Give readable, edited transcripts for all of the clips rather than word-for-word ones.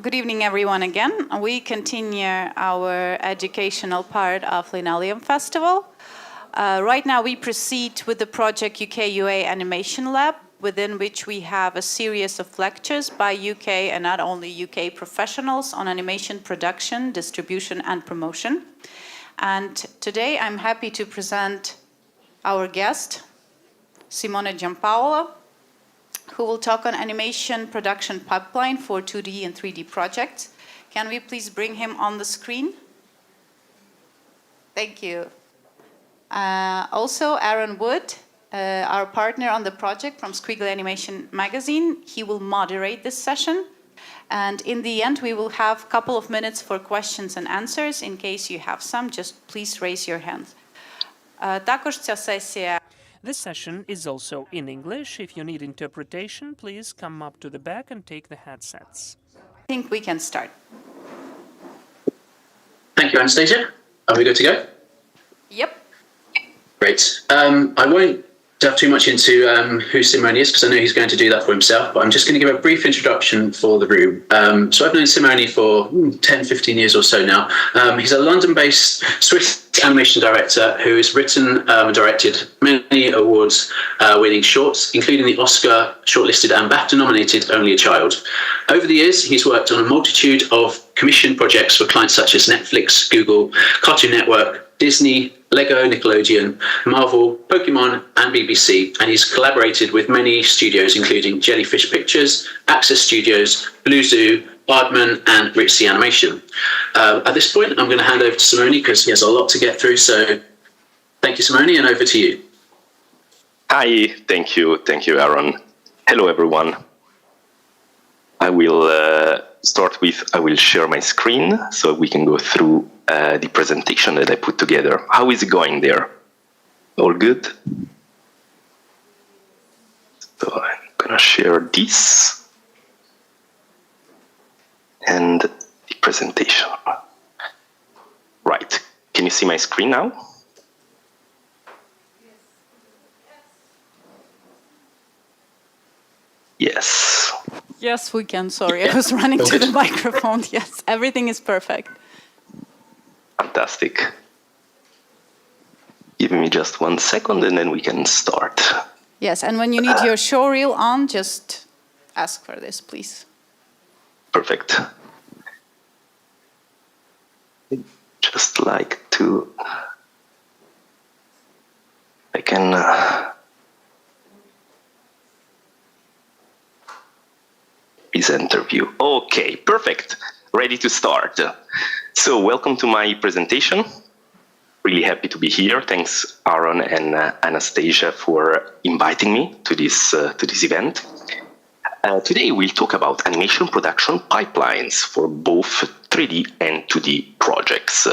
Good evening, everyone, again. We continue our educational part of Linoleum Festival. Right now, we proceed with the Project UK UA Animation Lab, within which we have a series of lectures by UK and not only UK professionals on animation production, distribution, and promotion. And today, I'm happy to present our guest, Simone Giampaolo, who will talk on animation production pipeline for 2D and 3D projects. Can we please bring him on the screen? Thank you. Also, Aaron Wood, our partner on the project from Squiggle Animation Magazine, he will moderate this session. And in the end, we will have a couple of minutes for questions and answers. In case you have some, just please raise your hand. Також ця сесія. This session is also in English. If you need interpretation, please come up to the back and take the headsets. I think we can start. Thank you, Anastasia. Are we good to go? Yep. Great. I won't delve too much into who Simone is, because I know he's going to do that for himself, but I'm just going to give a brief introduction for the room. So I've known Simone for 10, 15 years or so now. He's a London-based Swiss animation director who has written and directed many awards-winning shorts, including the Oscar shortlisted and BAFTA-nominated Only a Child. Over the years, he's worked on a multitude of commission projects for clients such as Netflix, Google, Cartoon Network, Disney, Lego, Nickelodeon, Marvel, Pokémon and BBC, and he's collaborated with many studios including Jellyfish Pictures, Access Studios, Blue Zoo, Aardman and Ritzy Animation. At this point, I'm going to hand over to Simone because he has a lot to get through, so thank you, Simone, and over to you. Hi, thank you, Aaron. Hello, everyone. I will start with, I will share my screen so we can go through the presentation that I put together. How is it going there? All good? So I'm gonna share this and the presentation. Right, can you see my screen now? Yes. Yes, we can. Sorry, I was running to the microphone. Yes, everything is perfect. Fantastic. Give me just 1 second and then we can start. Yes, and when you need your show reel on, just ask for this, please. Perfect. Just like to... I can... present interview. Okay, perfect. Ready to start. So welcome to my presentation. Really happy to be here. Thanks, Aaron and Anastasia, for inviting me to this event. Today we'll talk about animation production pipelines for both 3D and 2D projects,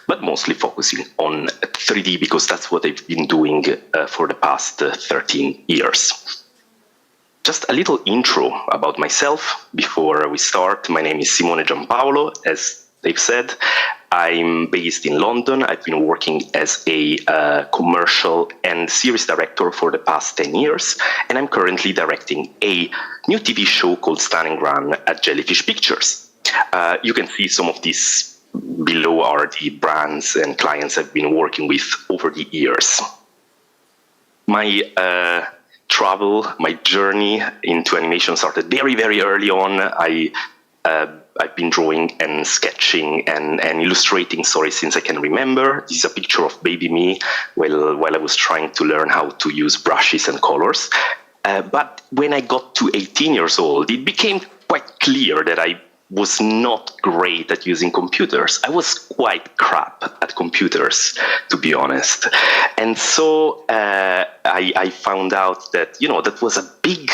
but mostly focusing on 3D because that's what I've been doing for the past 13 years. Just a little intro about myself before we start. My name is Simone Giampaolo, as they've said. I'm based in London. I've been working as a commercial and series director for the past 10 years, and I'm currently directing a new TV show called Stunning Run at Jellyfish Pictures. You can see some of these below are the brands and clients I've been working with over the years. My journey into animation started very, very early on. I've been drawing and sketching and illustrating stories since I can remember. This is a picture of baby me while I was trying to learn how to use brushes and colors. But when I got to 18 years old, it became quite clear that I was not great at using computers. I was quite crap at computers, to be honest. And so I found out that, that was a big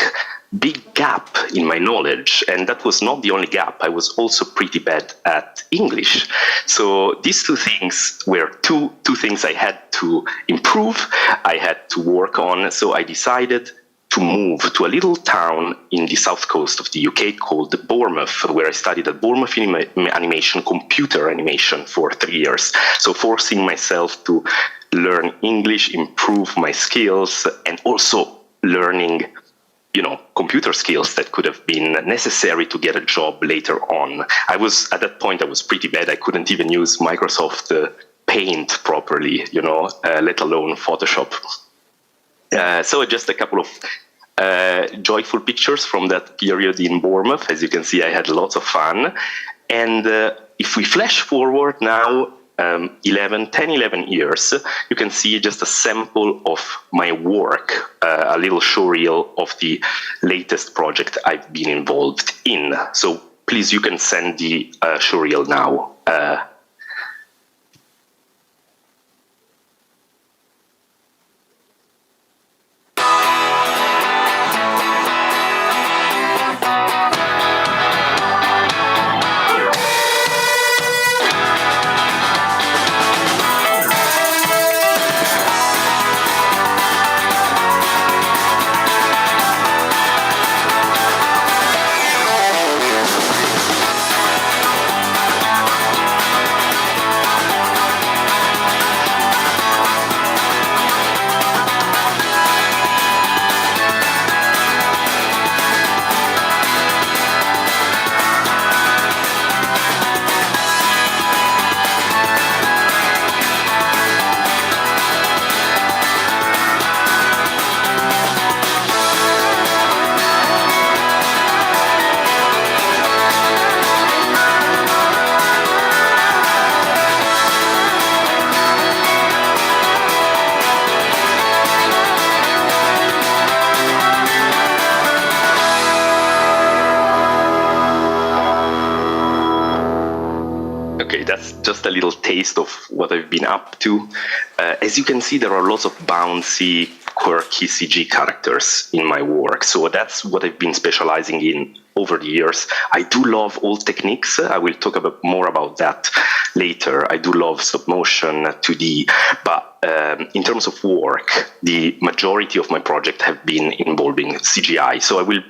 gap in my knowledge. And that was not the only gap. I was also pretty bad at English. So these two things were two things I had to improve, I had to work on. So I decided to move to a little town in the south coast of the UK called Bournemouth, where I studied at Bournemouth Animation, computer animation for 3 years. So forcing myself to learn English, improve my skills, and also learning computer skills that could have been necessary to get a job later on. At that point, I was pretty bad. I couldn't even use Microsoft Paint properly, let alone Photoshop. So just a couple of joyful pictures from that period in Bournemouth. As you can see, I had lots of fun. And if we flash forward now 10, 11 years, you can see just a sample of my work, a little showreel of the latest project I've been involved in. So please, you can send the showreel now. Okay, that's just a little taste of what I've been up to. As you can see, there are lots of bouncy, quirky CG characters in my work. So that's what I've been specializing in over the years. I do love old techniques. I will talk more about that later. I do love stop motion, 2D, but in terms of work, the majority of my projects have been involving CGI. So I will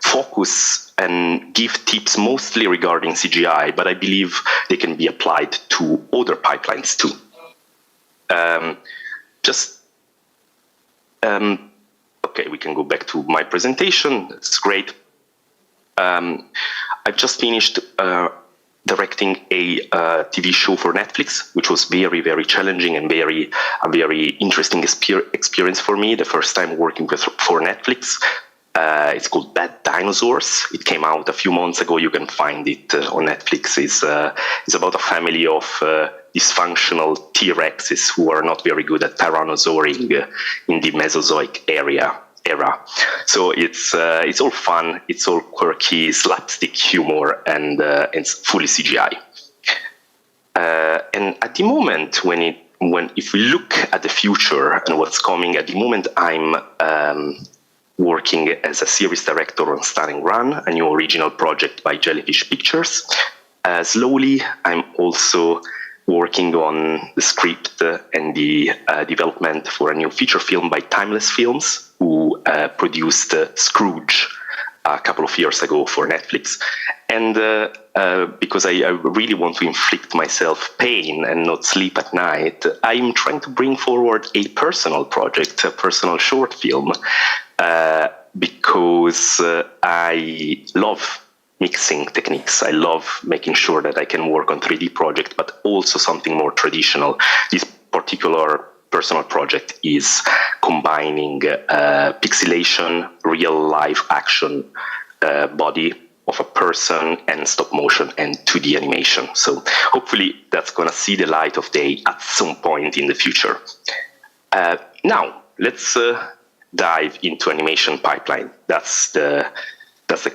focus and give tips mostly regarding CGI, but I believe they can be applied to other pipelines too. Okay, we can go back to my presentation. It's great. I've just finished directing a TV show for Netflix, which was very, very challenging and a very interesting experience for me. The first time working for Netflix. It's called Bad Dinosaurs. It came out a few months ago. You can find it on Netflix. It's about a family of dysfunctional T-Rexes who are not very good at tyrannosauring in the Mesozoic era. So it's all fun, it's all quirky, slapstick humor, and it's fully CGI. And at the moment, if we look at the future and what's coming, at the moment I'm working as a series director on Starring Run, a new original project by Jellyfish Pictures. Slowly, I'm also working on the script and the development for a new feature film by Timeless Films, who produced Scrooge a couple of years ago for Netflix. And because I really want to inflict myself pain and not sleep at night, I'm trying to bring forward a personal project, a personal short film, because I love mixing techniques. I love making sure that I can work on 3D project, but also something more traditional. This particular personal project is combining pixelation, real life action body of a person and stop motion and 2D animation. So hopefully that's going to see the light of day at some point in the future. Now, let's dive into animation pipeline. That's the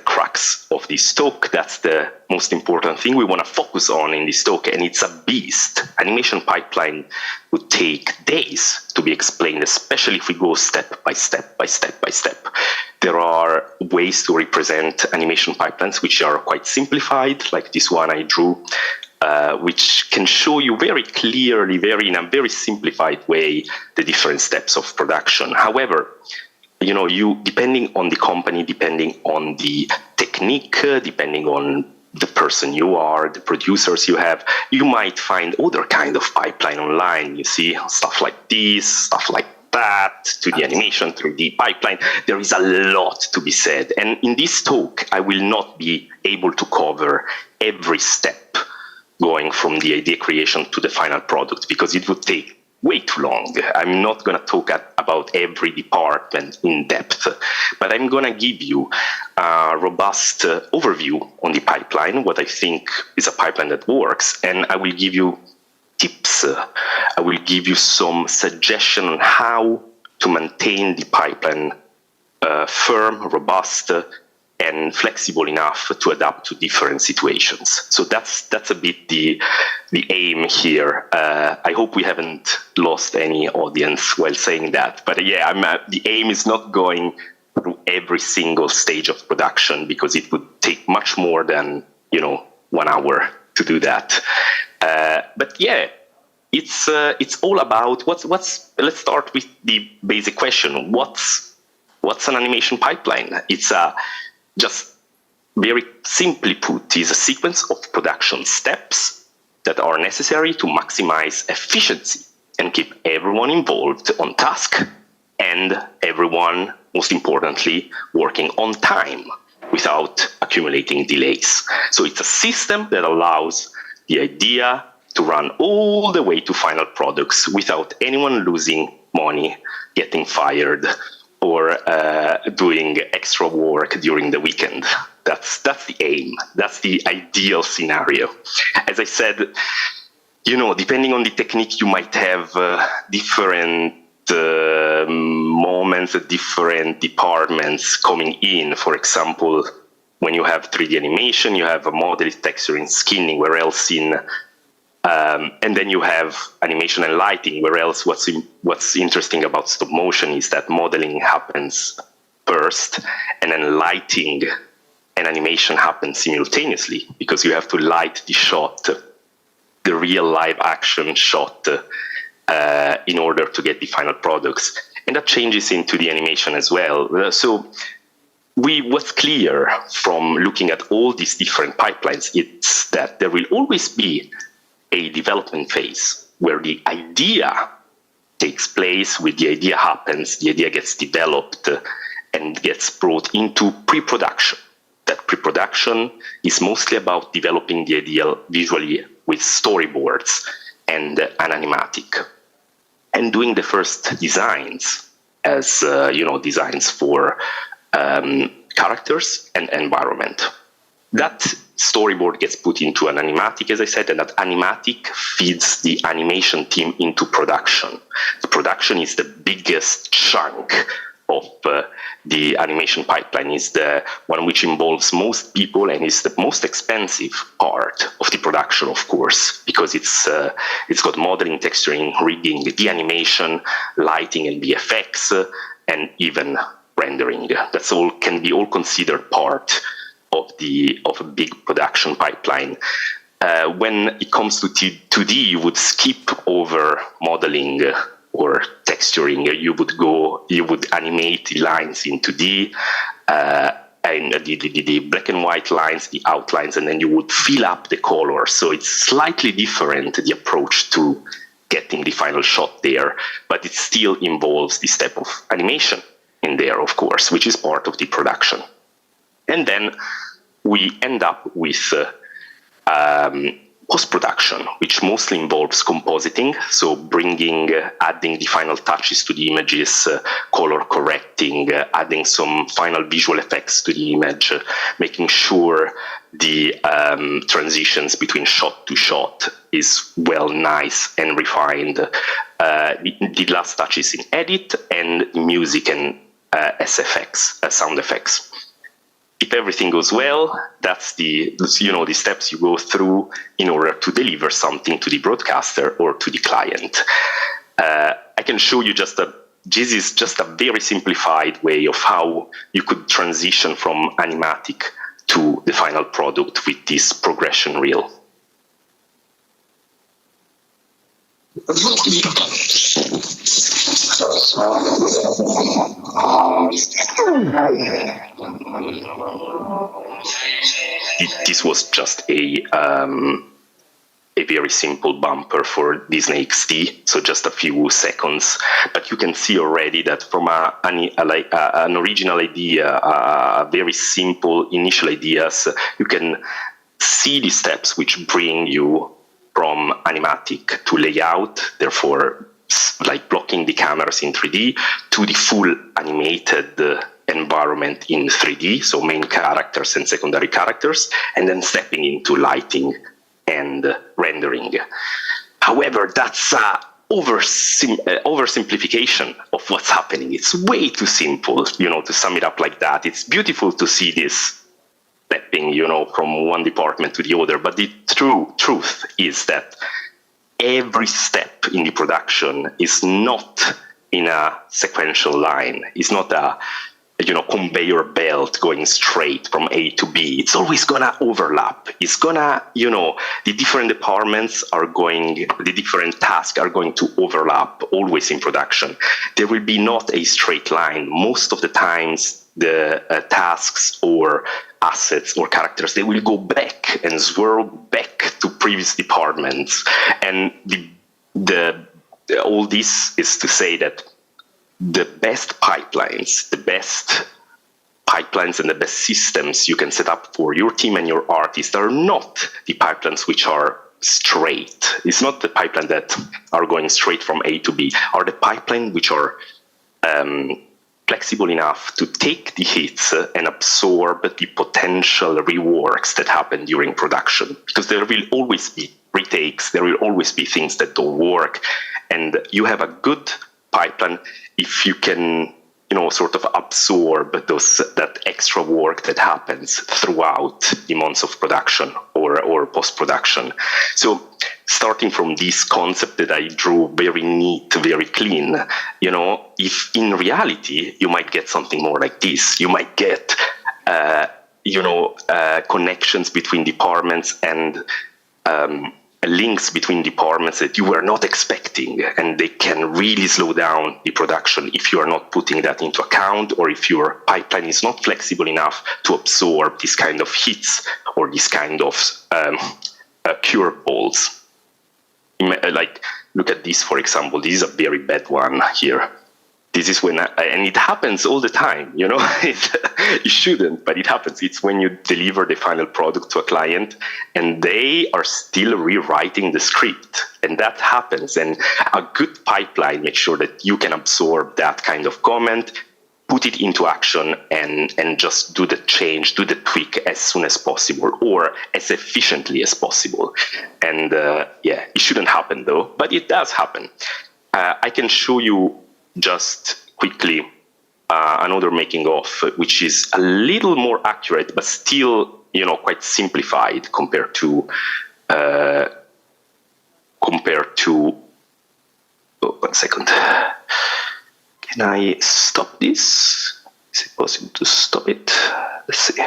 crux of this talk. That's the most important thing we want to focus on in this talk, and it's a beast. Animation pipeline would take days to be explained, especially if we go step by step by step by step. There are ways to represent animation pipelines which are quite simplified, like this one I drew, which can show you very clearly, in a very simplified way, the different steps of production. However, depending on the company, depending on the technique, depending on the person you are, the producers you have, you might find other kind of pipeline online. You see stuff like this, stuff like that to the animation 3D pipeline. There is a lot to be said. And in this talk, I will not be able to cover every step going from the idea creation to the final product, because it would take way too long. I'm not going to talk about every department in depth, but I'm going to give you a robust overview on the pipeline, what I think is a pipeline that works, and I will give you tips. I will give you some suggestion on how to maintain the pipeline firm, robust, and flexible enough to adapt to different situations. So that's a bit the aim here. I hope we haven't lost any audience while saying that. But yeah, the aim is not going through every single stage of production, because it would take much more than 1 hour to do that. But yeah, it's all about what's. Let's start with the basic question: what's an animation pipeline? It's just very simply put, is a sequence of production steps that are necessary to maximize efficiency and keep everyone involved on task, and everyone, most importantly, working on time without accumulating delays. So it's a system that allows the idea to run all the way to final products without anyone losing money, getting fired, or doing extra work during the weekend. That's the aim. That's the ideal scenario. As I said, depending on the technique, you might have different moments, different departments coming in. For example, when you have 3D animation, you have a model, texturing, skinning, where else and then you have animation and lighting, where else what's interesting about stop motion is that modeling happens first, and then lighting and animation happen simultaneously, because you have to light the shot, the real live action shot, in order to get the final products. And that changes into the animation as well. So what's clear from looking at all these different pipelines, it's that there will always be a development phase where the idea takes place, where the idea happens, the idea gets developed and gets brought into pre-production. That pre-production is mostly about developing the idea visually with storyboards and an animatic, and doing the first designs as designs for characters and environment. That storyboard gets put into an animatic, as I said, and that animatic feeds the animation team into production. The production is the biggest chunk of the animation pipeline, is the one which involves most people and is the most expensive part of the production, of course, because it's got modeling, texturing, rigging, the animation, lighting and VFX, and even rendering. That's all can be all considered part of a big production pipeline. When it comes to 2D, you would skip over modeling or texturing. You would animate the lines in 2D, and the black and white lines, the outlines, and then you would fill up the color. So it's slightly different, the approach to getting the final shot there, but it still involves the step of animation in there, of course, which is part of the production. And then we end up with post-production, which mostly involves compositing, so adding the final touches to the images, color correcting, adding some final visual effects to the image, making sure the transitions between shot to shot is nice and refined. The last touches in edit and music and SFX, sound effects. If everything goes well, that's the steps you go through in order to deliver something to the broadcaster or to the client. I can show you this is just a very simplified way of how you could transition from animatic to the final product with this progression reel. This was just a a very simple bumper for Disney XD, so just a few seconds. But you can see already that from an original idea, very simple initial ideas, you can see the steps which bring you from animatic to layout, therefore like blocking the cameras in 3D, to the full animated environment in 3D, so main characters and secondary characters, and then stepping into lighting and rendering. However, that's oversimplification of what's happening. It's way too simple, to sum it up like that. It's beautiful to see this stepping, from one department to the other, but the true truth is that every step in the production is not in a sequential line. It's not a conveyor belt going straight from A to B. It's always gonna overlap. It's gonna, the different departments the different tasks are going to overlap always in production. There will be not a straight line. Most of the times, the tasks or assets or characters, they will go back and swirl back to previous departments. And all this is to say that the best pipelines and the best systems you can set up for your team and your artist are not the pipelines which are straight. It's not the pipeline that are going straight from A to B, are the pipeline which are flexible enough to take the hits and absorb the potential reworks that happen during production. Because there will always be retakes, there will always be things that don't work, and you have a good pipeline if you can, sort of absorb that extra work that happens throughout the months of production or post-production. So starting from this concept that I drew very neat, very clean, if in reality you might get something more like this, you might get, connections between departments and links between departments that you were not expecting, and they can really slow down the production if you are not putting that into account, or if your pipeline is not flexible enough to absorb this kind of hits or this kind of curveballs. Like, look at this, for example. This is a very bad one here. This is when, and it happens all the time, it shouldn't, but it happens. It's when you deliver the final product to a client and they are still rewriting the script, and that happens. And a good pipeline makes sure that you can absorb that kind of comment, put it into action, and just do the change, do the tweak as soon as possible, or as efficiently as possible. And it shouldn't happen though, but it does happen. I can show you just quickly another making of, which is a little more accurate, but still, quite simplified compared to. Oh, 1 second. Can I stop this? Is it possible to stop it? Let's see.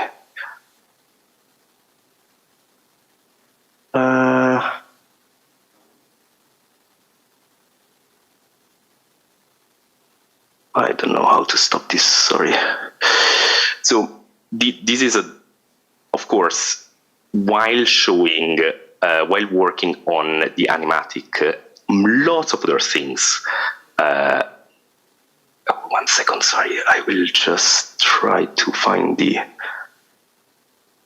I don't know how to stop this, sorry. So this is of course, while showing, while working on the animatic, lots of other things. 1 second, sorry. I will just try to find the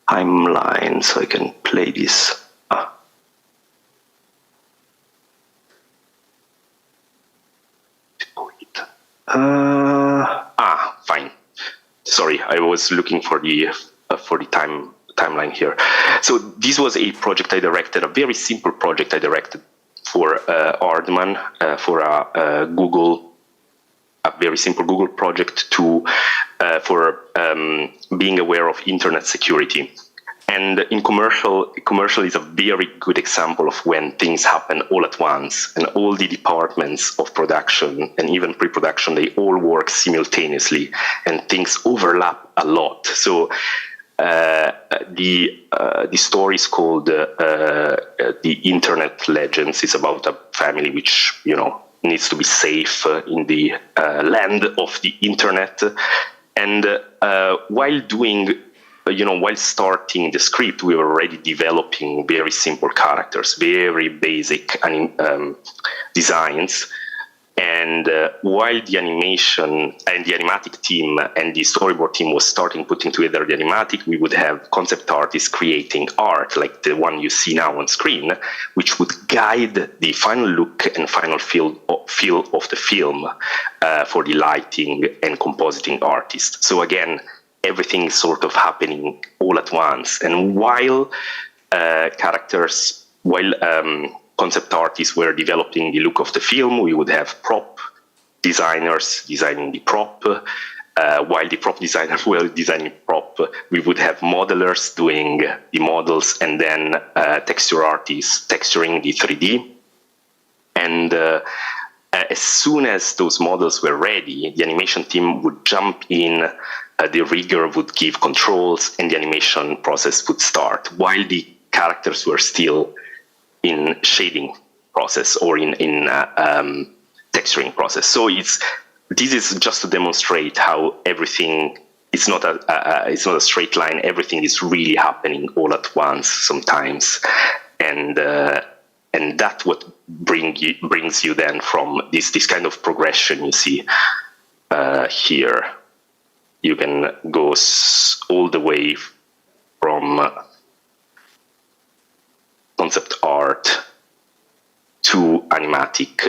timeline so I can play this. Fine. Sorry, I was looking for the timeline here. So this was a project I directed, a very simple project I directed for Aardman, for a very simple Google project for being aware of internet security. And in commercial is a very good example of when things happen all at once, and all the departments of production and even pre-production, they all work simultaneously, and things overlap a lot. So the story is called The Internet Legends. It's about a family which, needs to be safe in the land of the internet. And while doing while starting the script, we were already developing very simple characters, very basic designs. And while the animation and the animatic team and the storyboard team was starting putting together the animatic, we would have concept artists creating art like the one you see now on screen, which would guide the final look and final feel of the film for the lighting and compositing artists. So again, everything is sort of happening all at once. And while concept artists were developing the look of the film, we would have prop designers designing the prop. While the prop designers were designing prop, we would have modelers doing the models, and then texture artists texturing the 3D. And as soon as those models were ready, the animation team would jump in, the rigger would give controls, and the animation process would start, while the characters were still in shading process or in texturing process. So this is just to demonstrate how everything it's not a straight line. Everything is really happening all at once sometimes, and that's what brings you then from this kind of progression you see here. You can go all the way from concept art to animatic,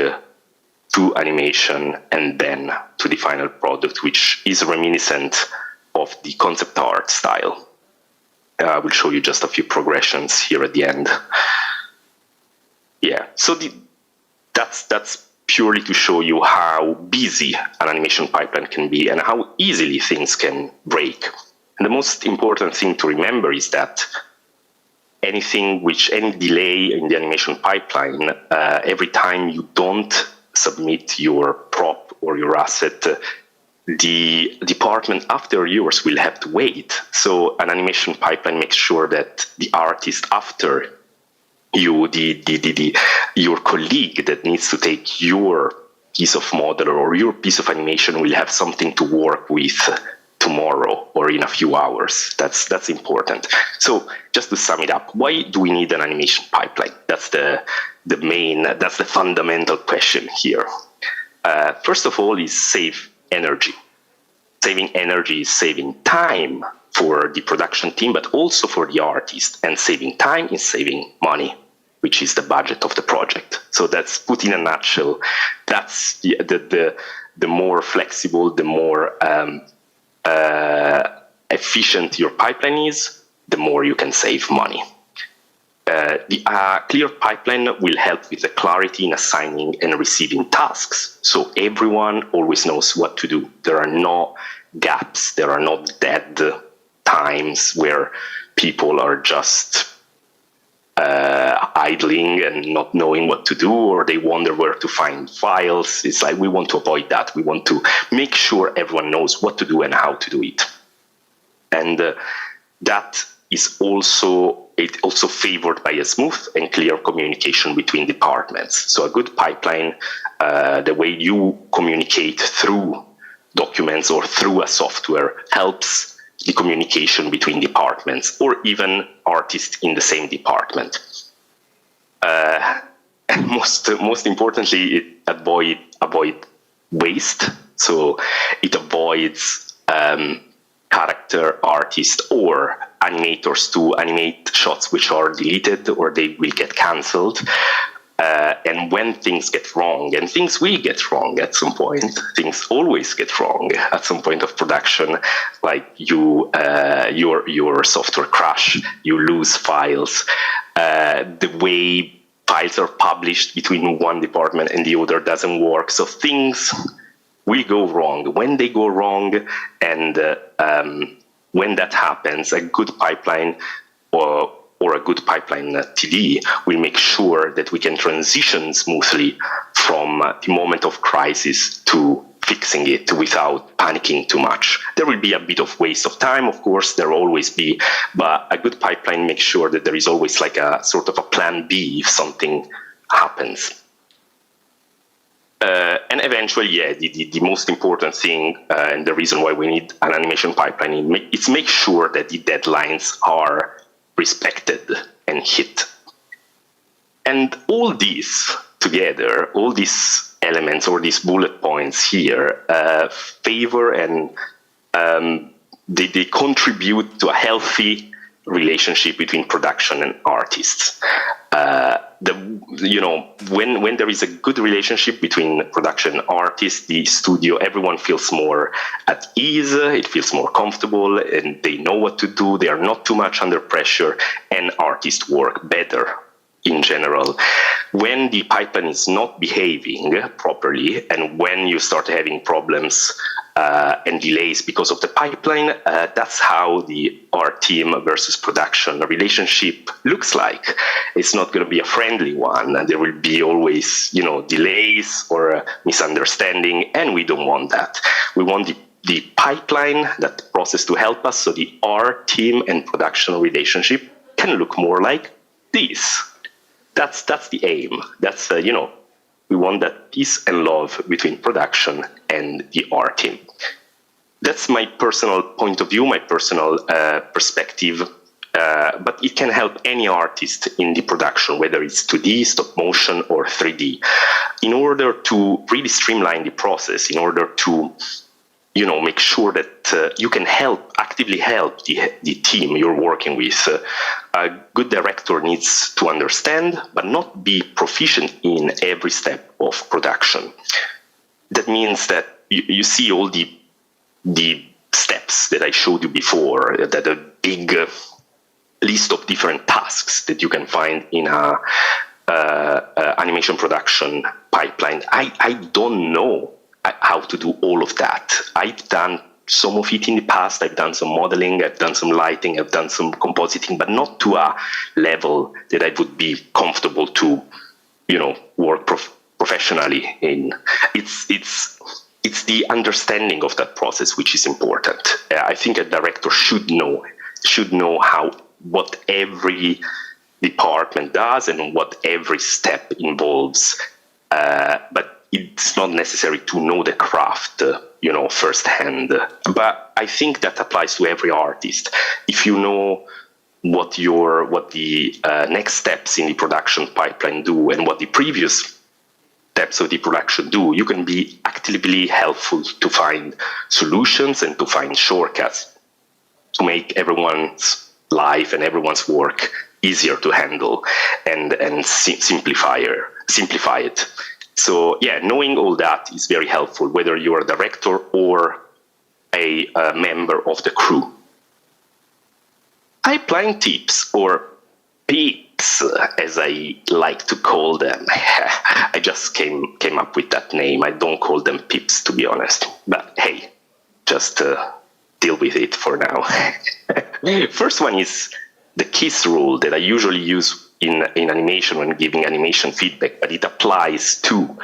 to animation, and then to the final product, which is reminiscent of the concept art style. I will show you just a few progressions here at the end. Yeah, so that's purely to show you how busy an animation pipeline can be and how easily things can break. And the most important thing to remember is that any delay in the animation pipeline, every time you don't submit your prop or your asset, the department after yours will have to wait. So an animation pipeline makes sure that the artist after you, your colleague that needs to take your piece of model or your piece of animation will have something to work with tomorrow or in a few hours. That's important. So just to sum it up, why do we need an animation pipeline? That's the fundamental question here. First of all is save energy. Saving energy is saving time for the production team, but also for the artist. And saving time is saving money, which is the budget of the project. So that's put in a nutshell. That's the more flexible, the more efficient your pipeline is, the more you can save money. The clear pipeline will help with the clarity in assigning and receiving tasks, so everyone always knows what to do. There are no gaps, there are no dead times where people are just idling and not knowing what to do, or they wonder where to find files. It's like we want to avoid that. We want to make sure everyone knows what to do and how to do it. And that is also favored by a smooth and clear communication between departments. So a good pipeline, the way you communicate through documents or through a software, helps the communication between departments or even artists in the same department. And most importantly, it avoid waste. So it avoids character artists or animators to animate shots which are deleted or they will get cancelled. And when things get wrong, and things will get wrong at some point, things always get wrong at some point of production, like your software crash, you lose files, the way files are published between one department and the other doesn't work. So things will go wrong. When they go wrong, and when that happens, a good pipeline or a good pipeline TD will make sure that we can transition smoothly from the moment of crisis to fixing it without panicking too much. There will be a bit of waste of time, of course, there will always be, but a good pipeline makes sure that there is always like a sort of a plan B if something happens. And eventually, the most important thing and the reason why we need an animation pipeline is make sure that the deadlines are respected and hit. And all these together, all these elements or these bullet points here favor and they contribute to a healthy relationship between production and artists. When there is a good relationship between production and artists, the studio, everyone feels more at ease, it feels more comfortable, and they know what to do, they are not too much under pressure, and artists work better in general. When the pipeline is not behaving properly, and when you start having problems and delays because of the pipeline, that's how the art team versus production relationship looks like. It's not going to be a friendly one. There will be always, delays or misunderstanding, and we don't want that. We want the pipeline, that process to help us, so the art team and production relationship can look more like this. That's the aim. That's we want that peace and love between production and the art team. That's my personal point of view, my personal perspective, but it can help any artist in the production, whether it's 2D, stop motion, or 3D. In order to really streamline the process, in order to make sure that you can actively help the team you're working with. A good director needs to understand, but not be proficient in every step of production. That means that you see all the steps that I showed you before, that a big list of different tasks that you can find in a animation production pipeline. I don't know how to do all of that. I've done some of it in the past. I've done some modeling, I've done some lighting, I've done some compositing, but not to a level that I would be comfortable to, work professionally in. It's the understanding of that process which is important. I think a director should know what every department does and what every step involves. But it's not necessary to know the craft, firsthand. But I think that applies to every artist. If you know what the next steps in the production pipeline do and what the previous steps of the production do, you can be actively helpful to find solutions and to find shortcuts to make everyone's life and everyone's work easier to handle and simplify it. So knowing all that is very helpful, whether you're a director or a member of the crew. Pipeline tips, or pips, as I like to call them. I just came up with that name. I don't call them pips, to be honest. But hey, just deal with it for now. First one is the KISS rule that I usually use in animation when giving animation feedback, but it applies to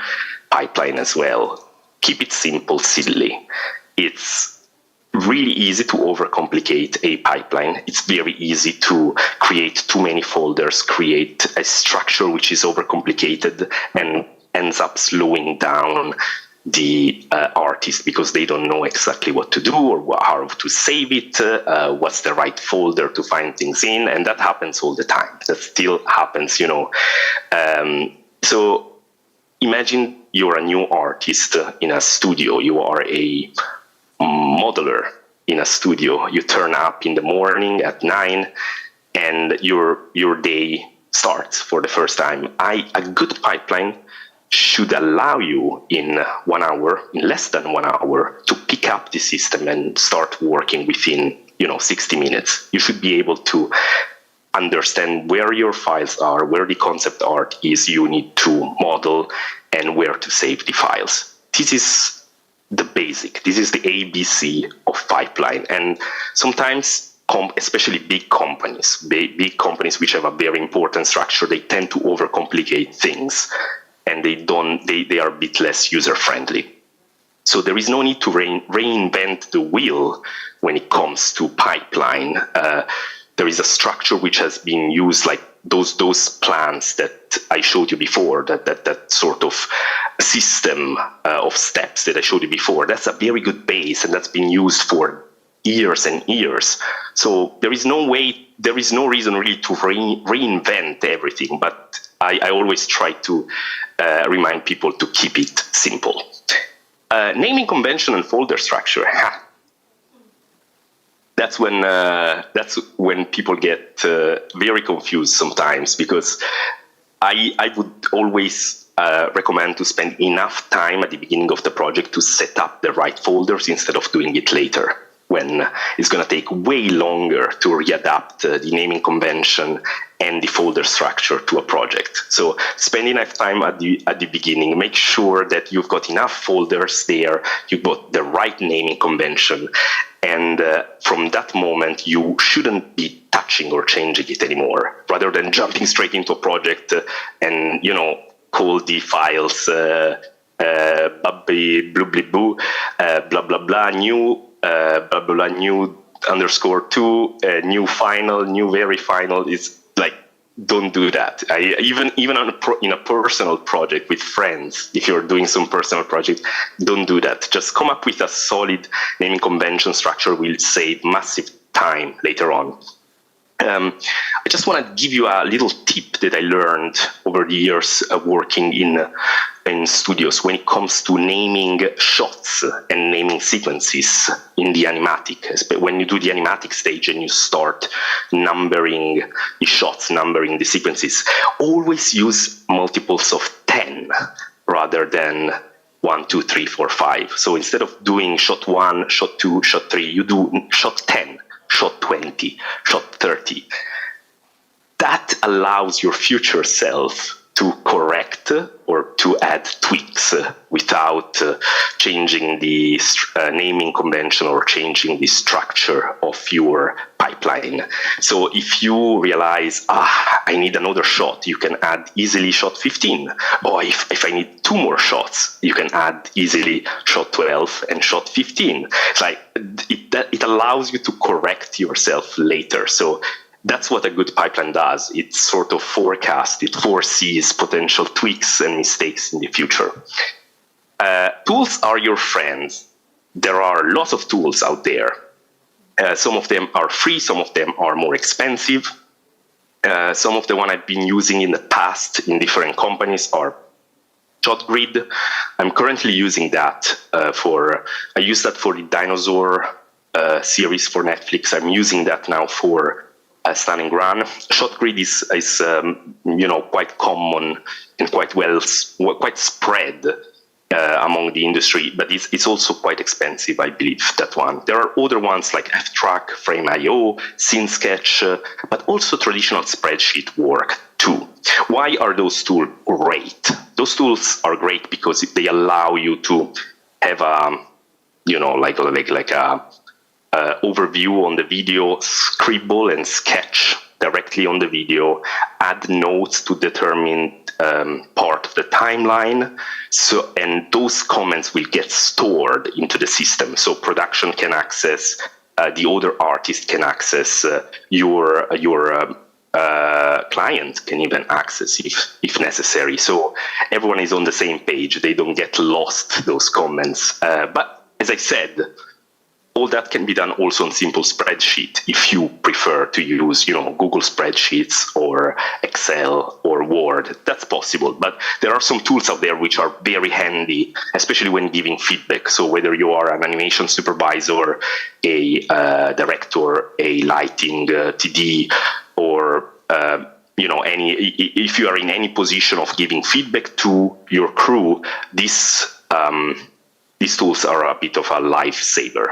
pipeline as well. Keep it simple, silly. It's really easy to overcomplicate a pipeline. It's very easy to create too many folders, create a structure which is overcomplicated and ends up slowing down the artist because they don't know exactly what to do or how to save it, what's the right folder to find things in, and that happens all the time. That still happens, So imagine you're a new artist in a studio. You are a modeler in a studio. You turn up in the morning at 9, and your day starts for the first time. A good pipeline should allow you in 1 hour, in less than 1 hour, to pick up the system and start working within 60 minutes. You should be able to understand where your files are, where the concept art is you need to model, and where to save the files. This is the basic. This is the ABC of pipeline. And sometimes, especially big companies which have a very important structure, they tend to overcomplicate things, and they are a bit less user-friendly. So there is no need to reinvent the wheel when it comes to pipeline. There is a structure which has been used like those plans that I showed you before, that sort of system of steps that I showed you before, that's a very good base, and that's been used for years and years. So there is no reason really to reinvent everything, but I always try to remind people to keep it simple. Naming convention and folder structure. That's when people get very confused sometimes, because I would always recommend to spend enough time at the beginning of the project to set up the right folders instead of doing it later, when it's going to take way longer to readapt the naming convention and the folder structure to a project. So spend enough time at the beginning, make sure that you've got enough folders there, you've got the right naming convention, and from that moment, you shouldn't be touching or changing it anymore, rather than jumping straight into a project and, call the files bubby, bloobly boo, blah, blah, blah, new, blah, blah, blah, new _2, new final, new very final. Is like, don't do that. Even in a personal project with friends, if you're doing some personal project, don't do that. Just come up with a solid naming convention structure. Will save massive time later on. I just want to give you a little tip that I learned over the years working in studios when it comes to naming shots and naming sequences in the animatic. When you do the animatic stage and you start numbering the shots, numbering the sequences, always use multiples of 10 rather than 1, 2, 3, 4, 5. So instead of doing shot 1, shot 2, shot 3, you do shot 10. Shot 20, shot 30. That allows your future self to correct or to add tweaks without changing the naming convention or changing the structure of your pipeline. So if you realize, I need another shot, you can add easily shot 15. Or if I need 2 more shots, you can add easily shot 12 and shot 15. It's like it allows you to correct yourself later. So that's what a good pipeline does. It sort of forecasts, it foresees potential tweaks and mistakes in the future. Tools are your friends. There are lots of tools out there. Some of them are free, some of them are more expensive. Some of the ones I've been using in the past in different companies are ShotGrid. I'm currently using that I use that for the dinosaur series for Netflix. I'm using that now for Stunning Run. ShotGrid is quite common and quite spread among the industry, but it's also quite expensive, I believe, that one. There are other ones like FTrack, Frame.io, SceneSketch, but also traditional spreadsheet work too. Why are those tools great? Those tools are great because they allow you to have like a overview on the video, scribble and sketch directly on the video, add notes to determine part of the timeline. And those comments will get stored into the system. So production can access, the other artist can access, your client can even access if necessary. So everyone is on the same page. They don't get lost, those comments. But as I said, all that can be done also on simple spreadsheet if you prefer to use, Google spreadsheets or Excel or Word. That's possible. But there are some tools out there which are very handy, especially when giving feedback. So whether you are an animation supervisor, a director, a lighting TD, or if you are in any position of giving feedback to your crew, these tools are a bit of a lifesaver.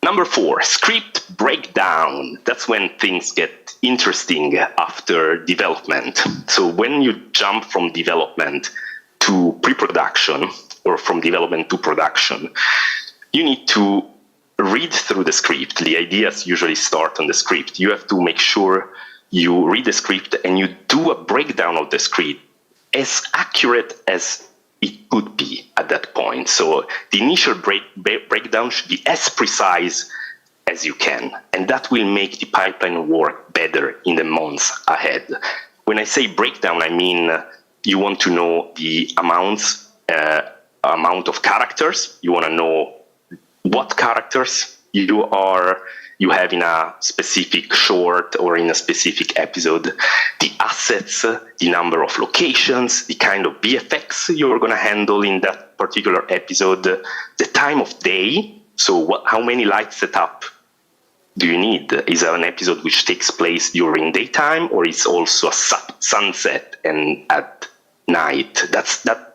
Number 4, script breakdown. That's when things get interesting after development. So when you jump from development to pre-production or from development to production, you need to read through the script. The ideas usually start on the script. You have to make sure you read the script and you do a breakdown of the script as accurate as it could be at that point. So the initial breakdown should be as precise as you can. And that will make the pipeline work better in the months ahead. When I say breakdown, I mean you want to know the amount of characters. You want to know what characters you have in a specific short or in a specific episode, the assets, the number of locations, the kind of VFX you're going to handle in that particular episode, the time of day. So how many light setup do you need? Is it an episode which takes place during daytime, or it's also a sunset and at night?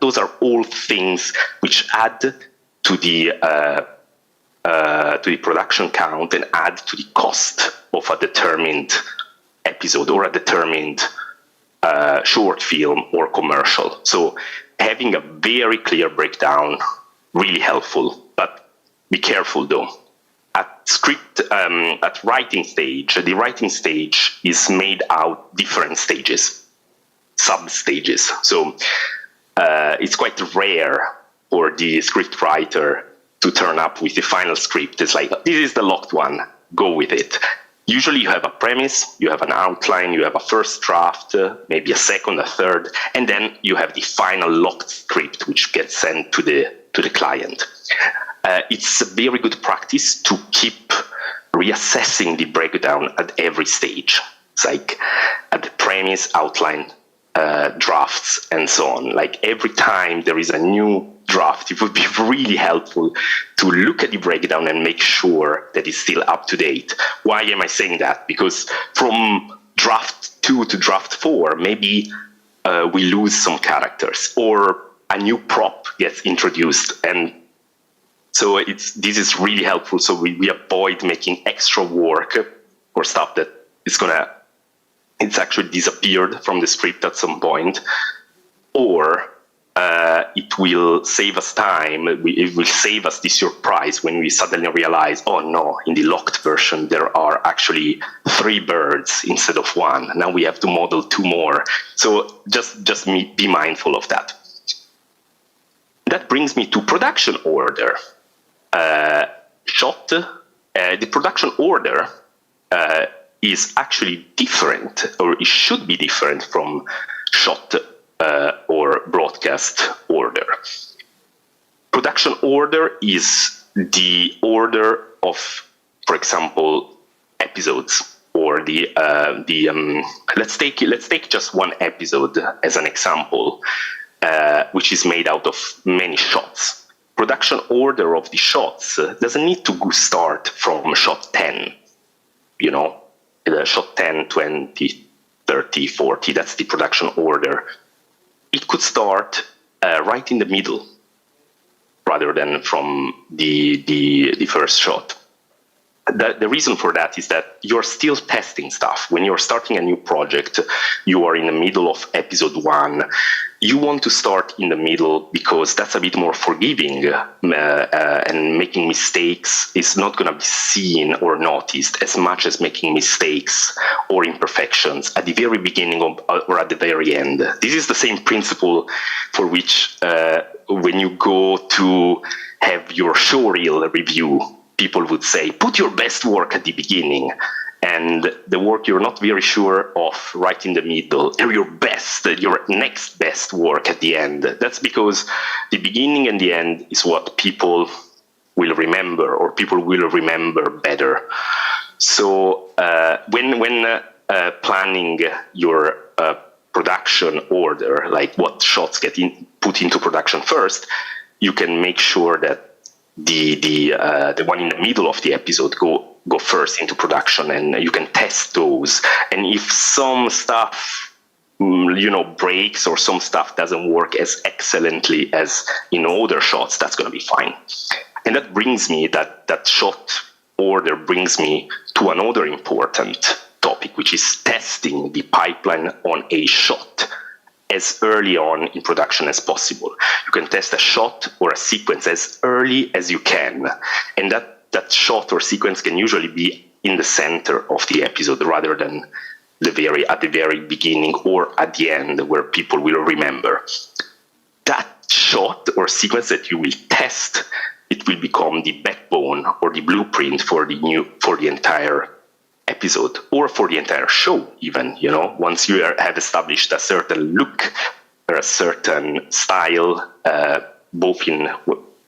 Those are all things which add to the production count and add to the cost of a determined episode or a determined short film or commercial. So having a very clear breakdown, really helpful, but be careful though. At writing stage, the writing stage is made out different stages, sub-stages. So it's quite rare for the script writer to turn up with the final script. It's like, this is the locked one, go with it. Usually you have a premise, you have an outline, you have a first draft, maybe a second, a third, and then you have the final locked script which gets sent to the client. It's a very good practice to keep reassessing the breakdown at every stage. It's like at the premise, outline, drafts, and so on. Like every time there is a new draft, it would be really helpful to look at the breakdown and make sure that it's still up to date. Why am I saying that? Because from draft 2 to draft 4, maybe we lose some characters or a new prop gets introduced, and so this is really helpful. So we avoid making extra work or stuff that it's actually disappeared from the script at some point, or it will save us time. It will save us the surprise when we suddenly realize, oh no, in the locked version there are actually 3 birds instead of 1. Now we have to model 2 more. So just be mindful of that. That brings me to production order. The production order is actually different, or it should be different from shot or broadcast order. Production order is the order of, for example, episodes, or let's take just one episode as an example, which is made out of many shots. Production order of the shots doesn't need to start from shot 10, shot 10, 20, 30, 40, that's the production order. It could start right in the middle rather than from the first shot. The reason for that is that you're still testing stuff. When you're starting a new project, you are in the middle of episode 1. You want to start in the middle because that's a bit more forgiving, and making mistakes is not going to be seen or noticed as much as making mistakes or imperfections at the very beginning or at the very end. This is the same principle for which when you go to have your showreel review, people would say, put your best work at the beginning, and the work you're not very sure of right in the middle, or your next best work at the end. That's because the beginning and the end is what people will remember, or people will remember better. So when planning your production order, like what shots get put into production first, you can make sure that the one in the middle of the episode go first into production, and you can test those. And if some stuff breaks, or some stuff doesn't work as excellently as in other shots, that's going to be fine. And that brings me that shot order brings me to another important topic, which is testing the pipeline on a shot as early on in production as possible. You can test a shot or a sequence as early as you can. And that shot or sequence can usually be in the center of the episode rather than at the very beginning or at the end, where people will remember. That shot or sequence that you will test, it it will become the backbone or the blueprint for the entire episode or for the entire show. Even, once you have established a certain look or a certain style, both in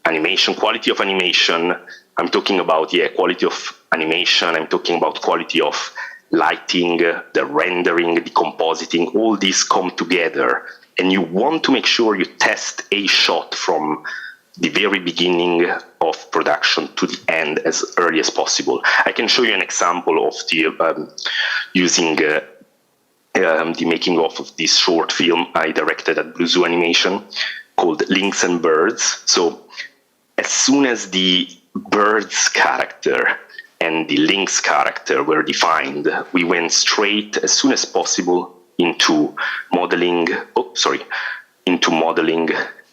animation, quality of animation. I'm talking about quality of animation. I'm talking about quality of lighting, the rendering, the compositing. All these come together, and you want to make sure you test a shot from the very beginning of production to the end as early as possible. I can show you an example of using the making of this short film I directed at Blue Zoo Animation called Lynx and Birds. So as soon as the birds character and the lynx character were defined, we went straight as soon as possible into modeling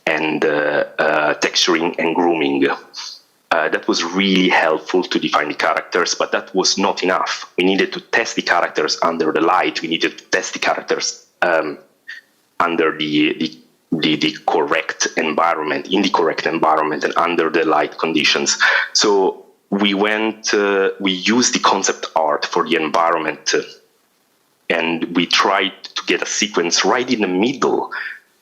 and texturing and grooming. That was really helpful to define the characters, but that was not enough. We needed to test the characters under the light. We needed to test the characters under the correct environment, in the correct environment, and under the light conditions. So we used the concept art for the environment, and we tried to get a sequence right in the middle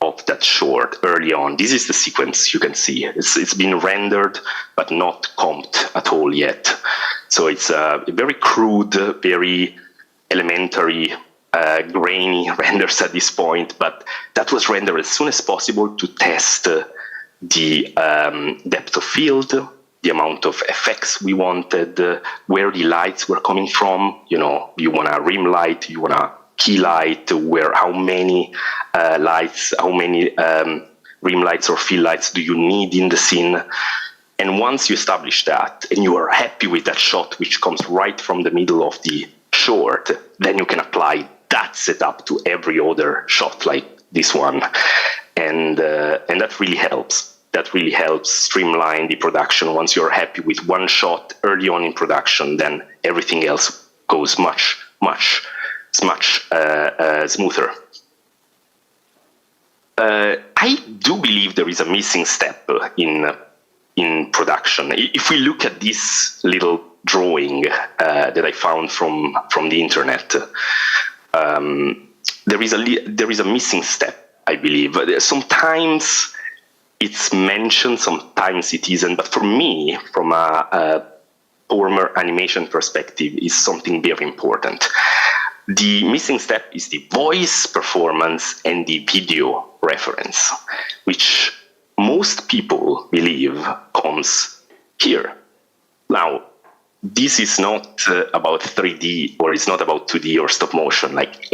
of that short early on. This is the sequence you can see. It's been rendered, but not comped at all yet. So it's very crude, very elementary, grainy renders at this point, but that was rendered as soon as possible to test the depth of field, the amount of effects we wanted, where the lights were coming from. You want a rim light, you want a key light, how many lights, how many rim lights or fill lights do you need in the scene. And once you establish that and you are happy with that shot, which comes right from the middle of the short, then you can apply that setup to every other shot like this one. And that really helps. That really helps streamline the production. Once you're happy with one shot early on in production, then everything else goes much smoother. I do believe there is a missing step in production. If we look at this little drawing that I found from the internet, there is a missing step, I believe. Sometimes it's mentioned, sometimes it isn't. But for me, from a former animation perspective, is something very important. The missing step is the voice performance and the video reference, which most people believe comes here. Now, this is not about 3D, or it's not about 2D or stop motion. Like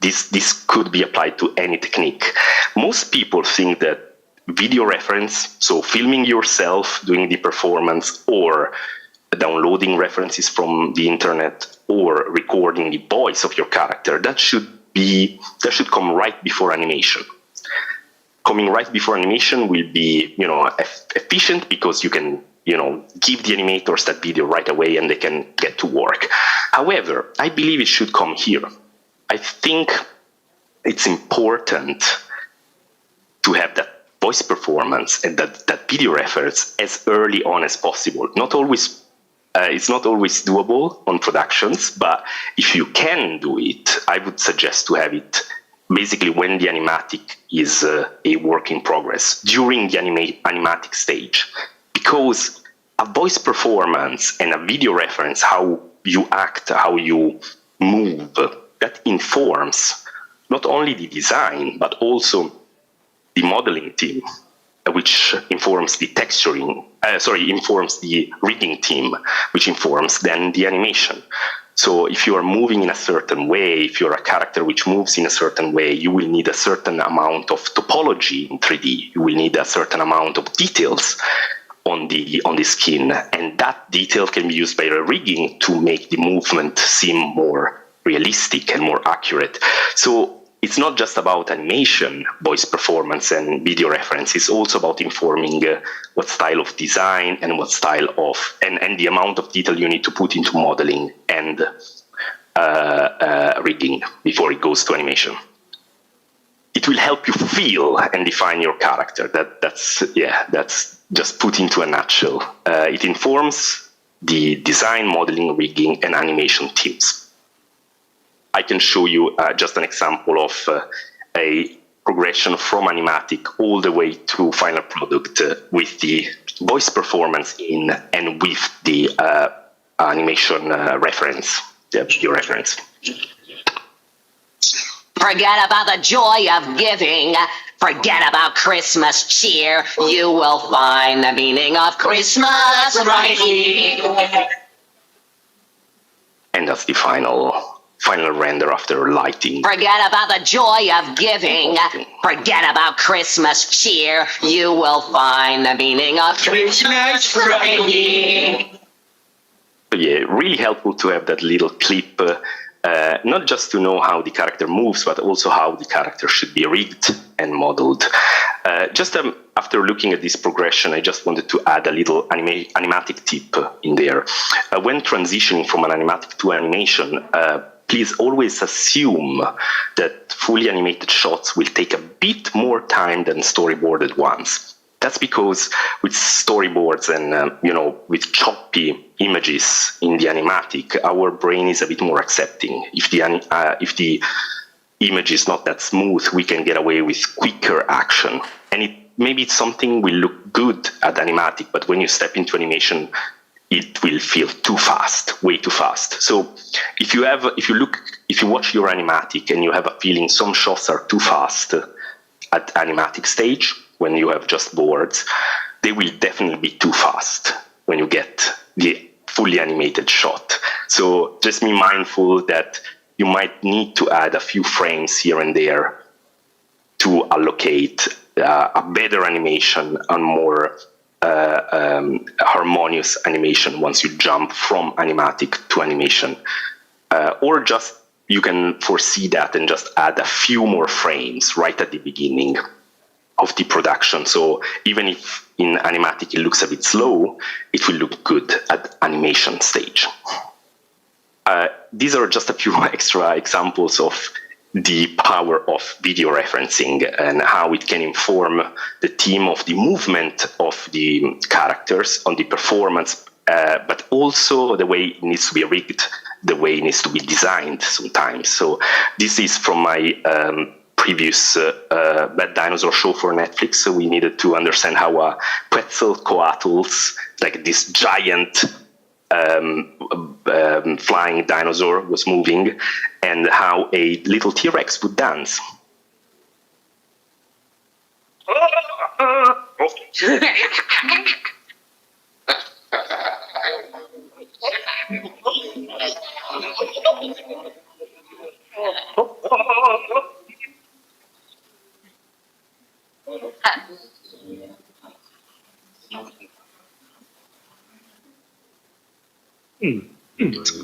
this could be applied to any technique. Most people think that video reference, so filming yourself doing the performance, or downloading references from the internet, or recording the voice of your character, that should come right before animation. Coming right before animation will be, efficient, because you can, give the animators that video right away and they can get to work. However, I believe it should come here. I think it's important to have that voice performance and that video reference as early on as possible. It's not always doable on productions, but if you can do it, I would suggest to have it basically when the animatic is a work in progress, during the animatic stage. Because a voice performance and a video reference, how you act, how you move, that informs not only the design, but also the modeling team, which informs the informs the rigging team, which informs then the animation. So if you are moving in a certain way, if you're a character which moves in a certain way, you will need a certain amount of topology in 3D. You will need a certain amount of details on the skin, and that detail can be used by the rigging to make the movement seem more realistic and more accurate. So it's not just about animation, voice performance, and video reference. It's also about informing what style of design and what style of and the amount of detail you need to put into modeling and rigging before it goes to animation. it will help you feel and define your character. That's just put into a nutshell. It informs the design, modeling, rigging, and animation teams. I can show you just an example of a progression from animatic all the way to final product with the voice performance in and with the animation reference, the video reference. Forget about the joy of giving. Forget about Christmas cheer. You will find the meaning of Christmas right here. And that's the final render after lighting. Forget about the joy of giving. Forget about Christmas cheer. You will find the meaning of Christmas right here. So yeah, really helpful to have that little clip, not just to know how the character moves, but also how the character should be rigged and modeled. After looking at this progression, I just wanted to add a little animatic tip in there. When transitioning from an animatic to animation, please always assume that fully animated shots will take a bit more time than storyboarded ones. That's because with storyboards and with choppy images in the animatic, our brain is a bit more accepting. If the image is not that smooth, we can get away with quicker action. And maybe it's something will look good at animatic, but when you step into animation, it will feel too fast, way too fast. So if you watch your animatic and you have a feeling some shots are too fast at animatic stage, when you have just boards, they will definitely be too fast when you get the fully animated shot. So just be mindful that you might need to add a few frames here and there to allocate a better animation and more harmonious animation once you jump from animatic to animation. Or just you can foresee that and just add a few more frames right at the beginning of the production. So even if in animatic it looks a bit slow, it will look good at animation stage. These are just a few extra examples of the power of video referencing and how it can inform the team of the movement of the characters on the performance, but also the way it needs to be rigged, the way it needs to be designed sometimes. So this is from my previous Bad Dinosaur show for Netflix. So we needed to understand how a Quetzalcoatl's, like this giant flying dinosaur, was moving, and how a little T-Rex would dance.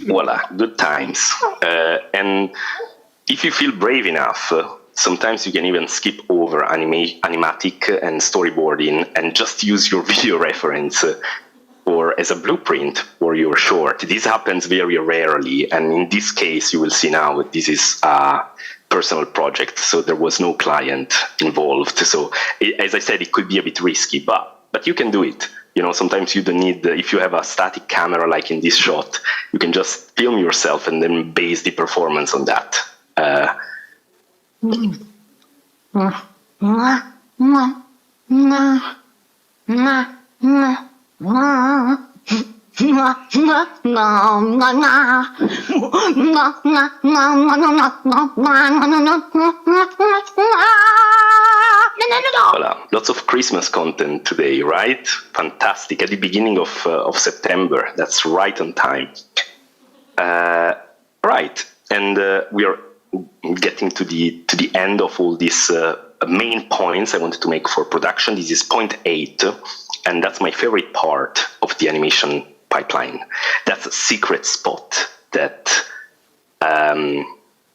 Voila, good times. And if you feel brave enough, sometimes you can even skip over animatic and storyboarding and just use your video reference or as a blueprint for your short. This happens very rarely, and in this case you will see now this is a personal project, so there was no client involved. So as I said, it could be a bit risky, but you can do it. Sometimes you don't need, if you have a static camera like in this shot, you can just film yourself and then base the performance on that. Voilà. Lots of Christmas content today, right? Fantastic. At the beginning of September. That's right on time. Right. And we are getting to the end of all these main points I wanted to make for production. This is point 8, and that's my favorite part of the animation pipeline. That's a secret spot that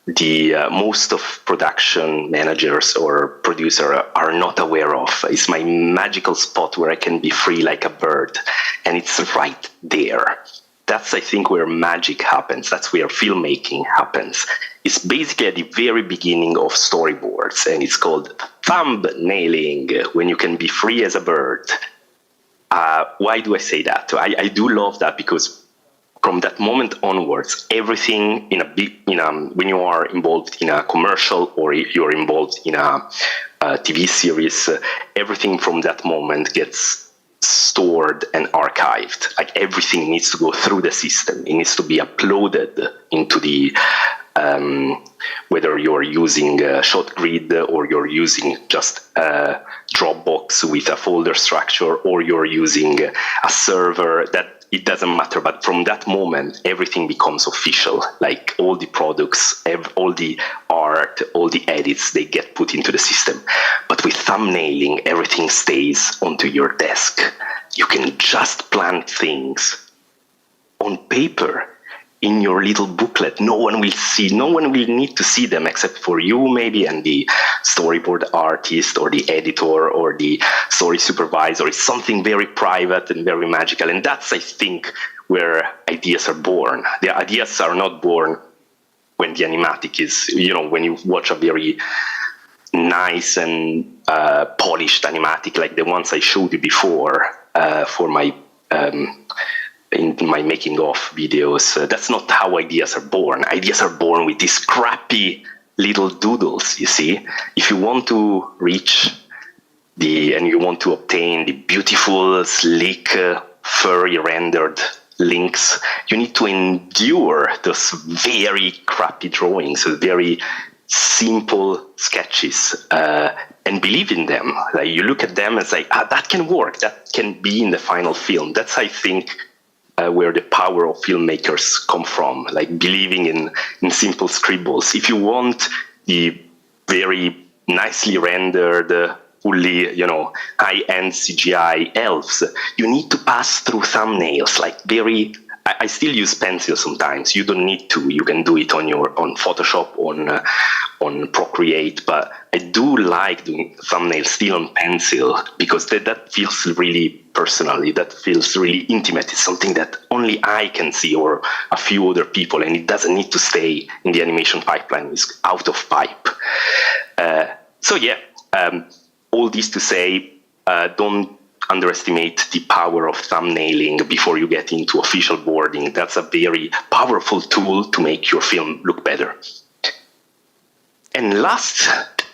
the most of production managers or producer are not aware of. It's my magical spot where I can be free like a bird, and it's right there. that's, I think, where magic happens. That's where filmmaking happens. It's basically at the very beginning of storyboards, and it's called thumbnailing, when you can be free as a bird. Why do I say that? I do love that, because from that moment onwards, everything when you are involved in a commercial or you're involved in a TV series, everything from that moment gets stored and archived. Like, everything needs to go through the system. It needs to be uploaded into the whether you're using ShotGrid or you're using just Dropbox with a folder structure, or you're using a server, that it doesn't matter. But from that moment, everything becomes official. Like, all the products, all the art, all the edits, they get put into the system. But with thumbnailing, everything stays onto your desk. You can just plant things on paper in your little booklet. No one will need to see them except for you, maybe, and the storyboard artist or the editor or the story supervisor. It's something very private and very magical. And that's, I think, where ideas are born. The ideas are not born when the animatic is, when you watch a very nice and polished animatic, like the ones I showed you before for my in my making of videos. That's not how ideas are born. Ideas are born with these crappy little doodles, you see. If you want to reach and you want to obtain the beautiful, sleek, furry rendered links, you need to endure those very crappy drawings, very simple sketches, and believe in them. Like, you look at them and say, that can work, that can be in the final film. That's, I think, where the power of filmmakers come from, like believing in simple scribbles. If you want the very nicely rendered, fully, high-end CGI elves, you need to pass through thumbnails, like I still use pencil sometimes. You don't need to. You can do it on Photoshop, on Procreate. But I do like doing thumbnails still on pencil, because that feels really personal. That feels really intimate. It's something that only I can see, or a few other people, and it doesn't need to stay in the animation pipeline. It's out of pipe. All this to say, don't underestimate the power of thumbnailing before you get into official boarding. That's a very powerful tool to make your film look better. And last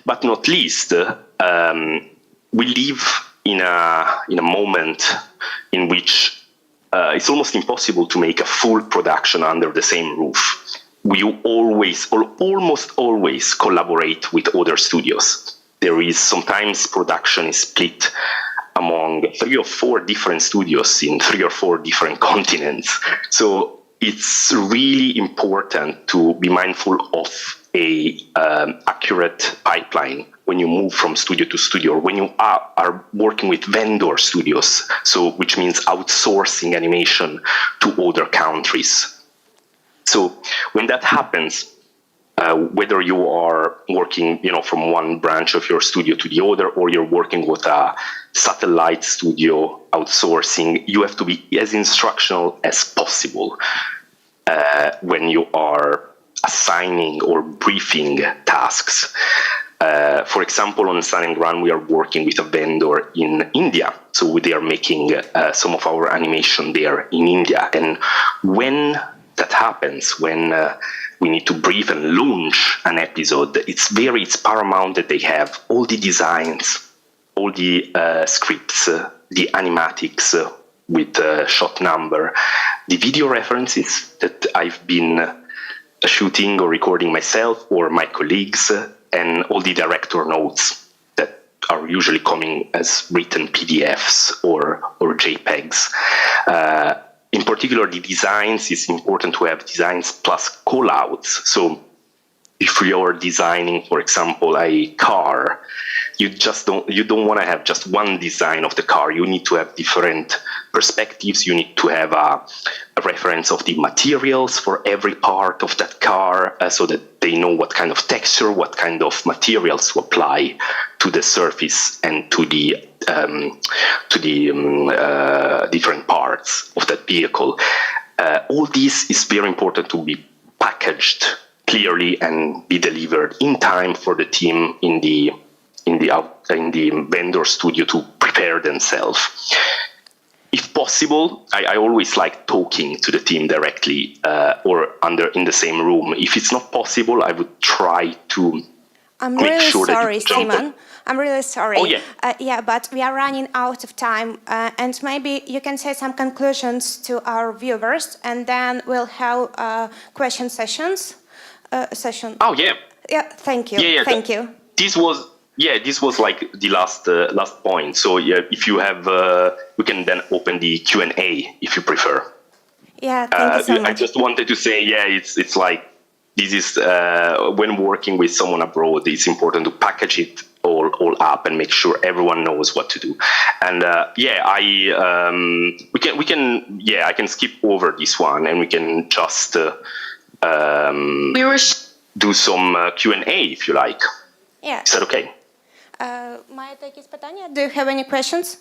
but not least, we live in a moment in which it's almost impossible to make a full production under the same roof. We always, or almost always, collaborate with other studios. There is sometimes production is split among 3 or 4 different studios in 3 or 4 different continents. So it's really important to be mindful of a accurate pipeline when you move from studio to studio, or when you are working with vendor studios, so which means outsourcing animation to other countries. So when that happens, whether you are working, from one branch of your studio to the other, or you're working with a satellite studio outsourcing, you have to be as instructional as possible when you are assigning or briefing tasks. For example, on Sun and Run, we are working with a vendor in India. So they are making some of our animation there in India. And when that happens, when we need to brief and launch an episode, it's paramount that they have all the designs, all the scripts, the animatics with shot number, the video references that I've been shooting or recording myself or my colleagues, and all the director notes that are usually coming as written PDFs or JPEGs. In particular, the designs, it's important to have designs plus callouts. So if you're designing, for example, a car, you don't want to have just one design of the car. You need to have different perspectives. You need to have a reference of the materials for every part of that car, so that they know what kind of texture, what kind of materials to apply to the surface and to the different parts of that vehicle. All this is very important to be packaged clearly and be delivered in time for the team in the vendor studio to prepare themselves. If possible, I always like talking to the team directly or in the same room. If it's not possible, I would try to I'm make really sure sorry, that you jump Simon. I'm really sorry. Oh, yeah. Yeah, but we are running out of time, and maybe you can say some conclusions to our viewers, and then we'll have question sessions. Oh, yeah. Yeah, thank you. Yeah, thank you. This was like the last point. So yeah, if you have, we can then open the Q&A if you prefer. Yeah, thank you so much. I just wanted to say, yeah, it's like this is when working with someone abroad, it's important to package it all up and make sure everyone knows what to do. And I can skip over this one and we can just do some Q&A if you like. Yeah. Is that okay? Маєте якісь питання? Do you have any questions?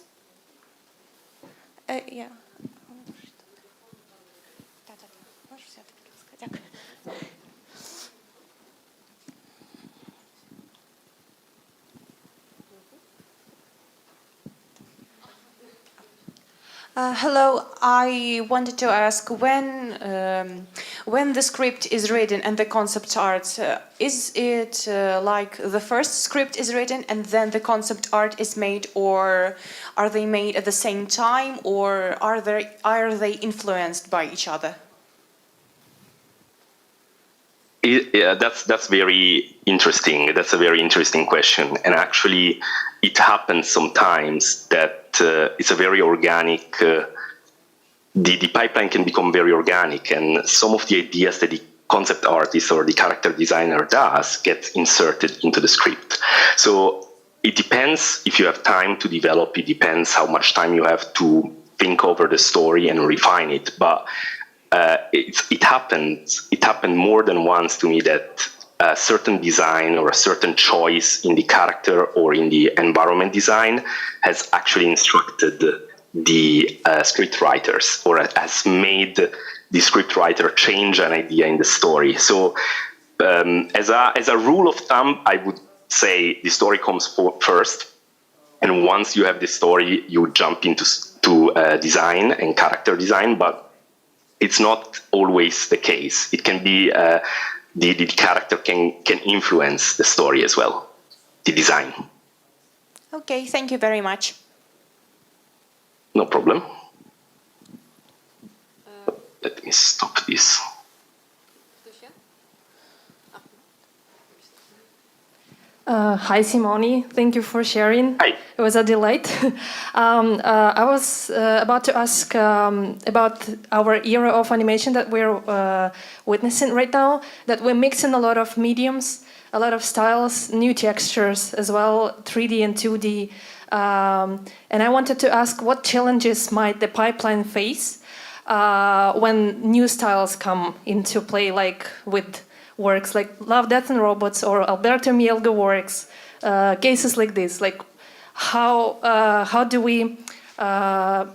Yeah. Hello, I wanted to ask when the script is written and the concept art, is it like the first script is written and then the concept art is made, or are they made at the same time, or are they influenced by each other? Yeah, that's very interesting. That's a very interesting question, and actually, it happens sometimes that it's a very organic. The pipeline can become very organic, and some of the ideas that the concept artist or the character designer does get inserted into the script. So it depends if you have time to develop. It depends how much time you have to think over the story and refine it, but. It happened more than once to me that a certain design or a certain choice in the character or in the environment design has actually instructed the script writers or has made the script writer change an idea in the story. So as a rule of thumb, I would say the story comes first, and once you have the story, you jump into design and character design, but it's not always the case. It can be the character can influence the story as well, the design. Okay, thank you very much. No problem. Let me stop this. Hi, Simone. Thank you for sharing. Hi. It was a delight. I was about to ask about our era of animation that we're witnessing right now, that we're mixing a lot of mediums, a lot of styles, new textures as well, 3D and 2D. And I wanted to ask what challenges might the pipeline face when new styles come into play, like with works like Love, Death and Robots or Alberto Mielgo works, cases like this, like how do we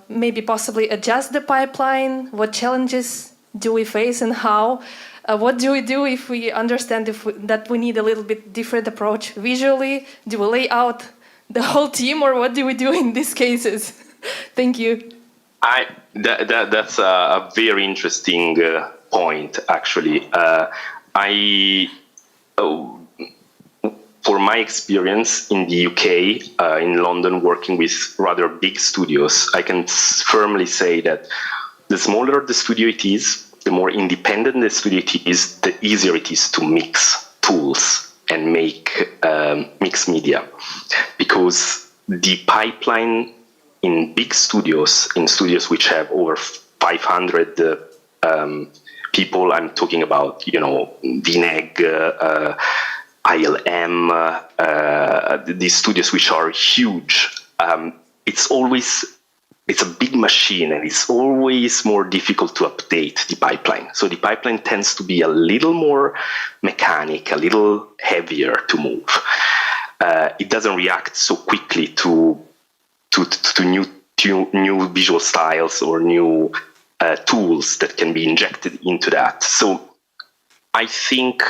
maybe possibly adjust the pipeline? What challenges do we face, and how? What do we do if we understand that we need a little bit different approach visually? Do we lay out the whole team, or what do we do in these cases? Thank you. That's a very interesting point, actually. For my experience in the UK, in London, working with rather big studios, I can firmly say that the smaller the studio it is, the more independent the studio it is, the easier it is to mix tools and make mixed media. Because the pipeline in big studios, in studios which have over 500 people, I'm talking about, VNEG, ILM, these studios which are huge. It's a big machine, and it's always more difficult to update the pipeline. So the pipeline tends to be a little more mechanic, a little heavier to move. It doesn't react so quickly to new visual styles or new tools that can be injected into that. So I think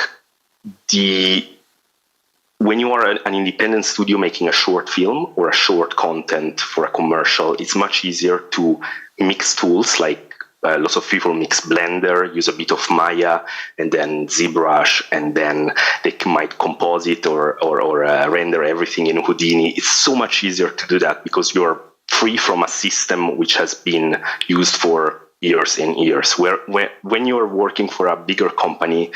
when you are an independent studio making a short film or a short content for a commercial, it's much easier to mix tools like lots of people mix Blender, use a bit of Maya, and then ZBrush, and then they might composite or render everything in Houdini. It's so much easier to do that because you're free from a system which has been used for years and years. When you're working for a bigger company,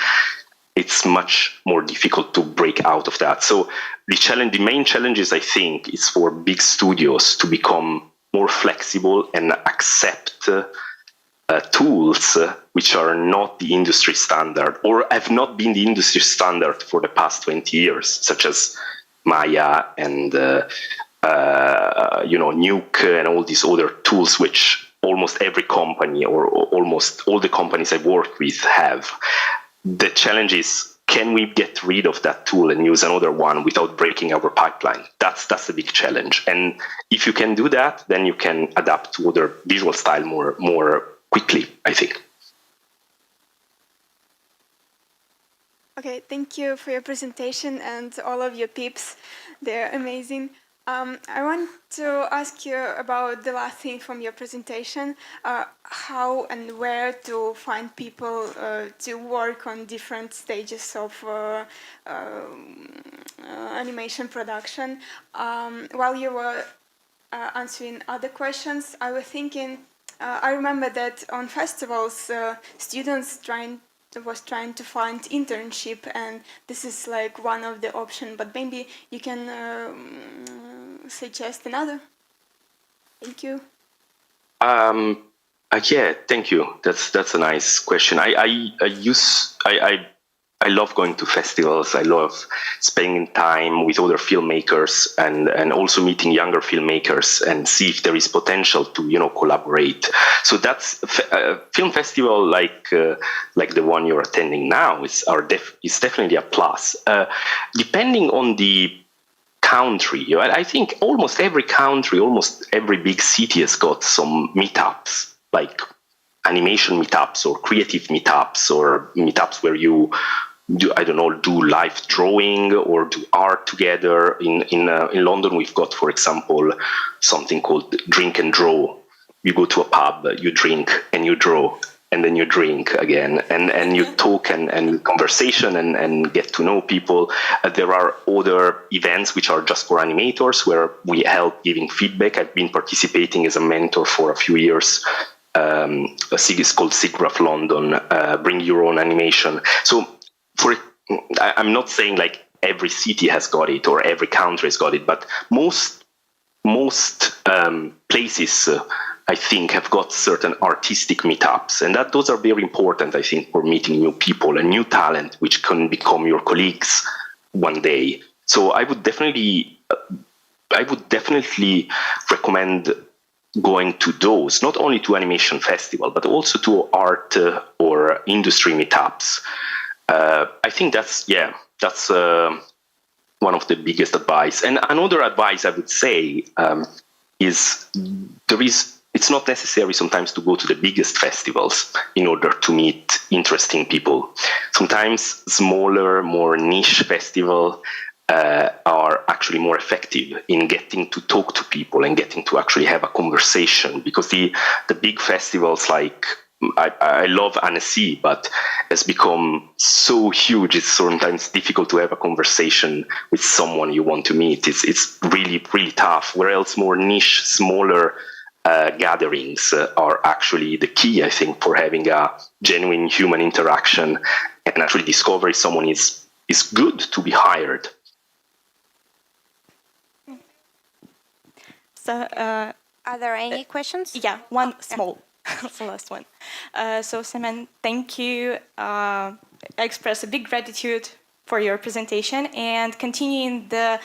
it's much more difficult to break out of that. So the main challenges, I think, is for big studios to become more flexible and accept tools which are not the industry standard or have not been the industry standard for the past 20 years, such as Maya and Nuke and all these other tools which almost every company or almost all the companies I've worked with have. The challenge is, can we get rid of that tool and use another one without breaking our pipeline? That's the big challenge. And if you can do that, then you can adapt to other visual style more quickly, I think. Okay, thank you for your presentation and all of your tips. They're amazing. I want to ask you about the last thing from your presentation, how and where to find people to work on different stages of animation production. While you were answering other questions, I was thinking, I remember that on festivals, students was trying to find internship, and this is like one of the options, but maybe you can suggest another. Thank you. Yeah, thank you. That's a nice question. I love going to festivals. I love spending time with other filmmakers and also meeting younger filmmakers and see if there is potential to collaborate. So that's film festival like the one you're attending now is definitely a plus. Depending on the country, I think almost every country, almost every big city has got some meetups, like animation meetups or creative meetups or meetups where you do live drawing or do art together. In London, we've got, for example, something called Drink and Draw. You go to a pub, you drink and you draw, and then you drink again, and you talk and conversation and get to know people. There are other events which are just for animators where we help giving feedback. I've been participating as a mentor for a few years. It's called SIGGRAPH London, Bring Your Own Animation. So I'm not saying like every city has got it or every country has got it, but most places I think have got certain artistic meetups, and those are very important, I think, for meeting new people and new talent which can become your colleagues one day. So I would definitely recommend going to those, not only to animation festival, but also to art or industry meetups. I think that's one of the biggest advice. And another advice I would say is it's not necessary sometimes to go to the biggest festivals in order to meet interesting people. Sometimes smaller, more niche festivals are actually more effective in getting to talk to people and getting to actually have a conversation, because the big festivals like I love Annecy, but has become so huge. It's sometimes difficult to have a conversation with someone you want to meet. It's really, really tough. Whereas more niche, smaller gatherings are actually the key, I think, for having a genuine human interaction and actually discover if someone is good to be hired. So, are there any questions? Yeah, one small. That's the last one. So, Simone, thank you. I express a big gratitude for your presentation. And continuing the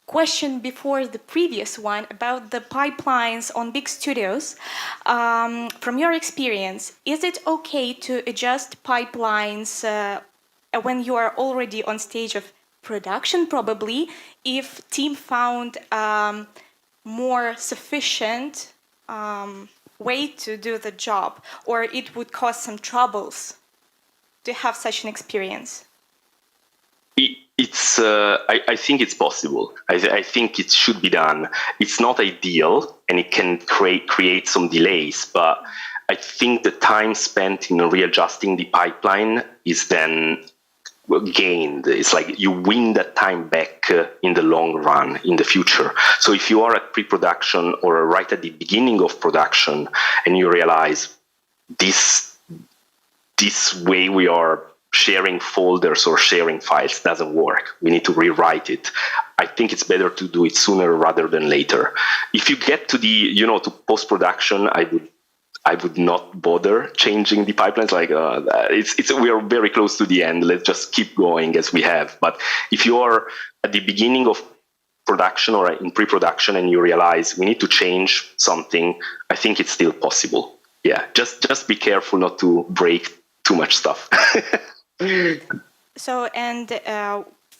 question before the previous one about the pipelines on big studios, from your experience, is it okay to adjust pipelines when you are already on stage of production, probably, if team found more sufficient way to do the job, or it would cause some troubles to have such an experience? I think it's possible. I think it should be done. It's not ideal, and it can create some delays, but I think the time spent in readjusting the pipeline is then gained. It's like you win that time back in the long run, in the future. So if you are at pre-production or right at the beginning of production and you realize this way we are sharing folders or sharing files doesn't work, we need to rewrite it, I think it's better to do it sooner rather than later. If you get to to post-production, I would not bother changing the pipelines. Like we are very close to the end. Let's just keep going as we have. But if you are at the beginning of production or in pre-production and you realize we need to change something, I think it's still possible. Yeah, just be careful not to break too much stuff. So,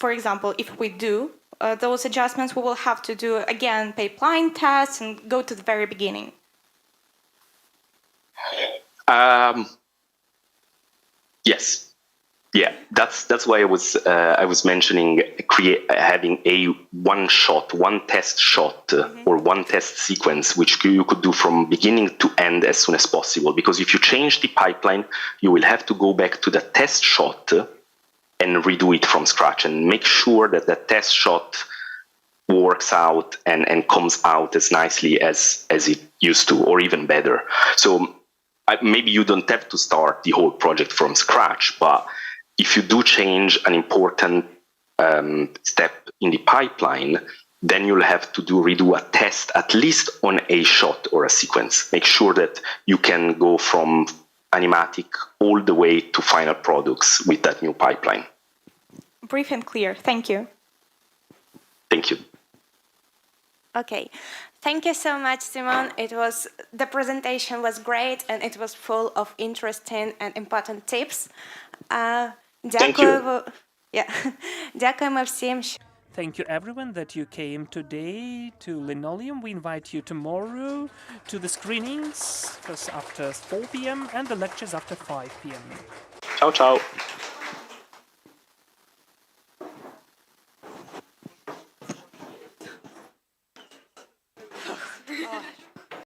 for example, if we do those adjustments, we will have to do again pipeline tests and go to the very beginning. Yes, yeah. That's why I was mentioning having a one test shot or one test sequence, which you could do from beginning to end as soon as possible. Because if you change the pipeline, you will have to go back to the test shot and redo it from scratch and make sure that the test shot works out and comes out as nicely as it used to, or even better. So maybe you don't have to start the whole project from scratch, but if you do change an important step in the pipeline, then you'll have to redo a test at least on a shot or a sequence. Make sure that you can go from animatic all the way to final products with that new pipeline. Brief and clear. Thank you. Thank you. Okay. Thank you so much, Simone. The presentation was great and it was full of interesting and important tips. Thank you. Дякуємо всім. Thank you everyone that you came today to Linoleum. We invite you tomorrow to the screenings after 4 p.m. and the lectures after 5 p.m. Ciao, ciao.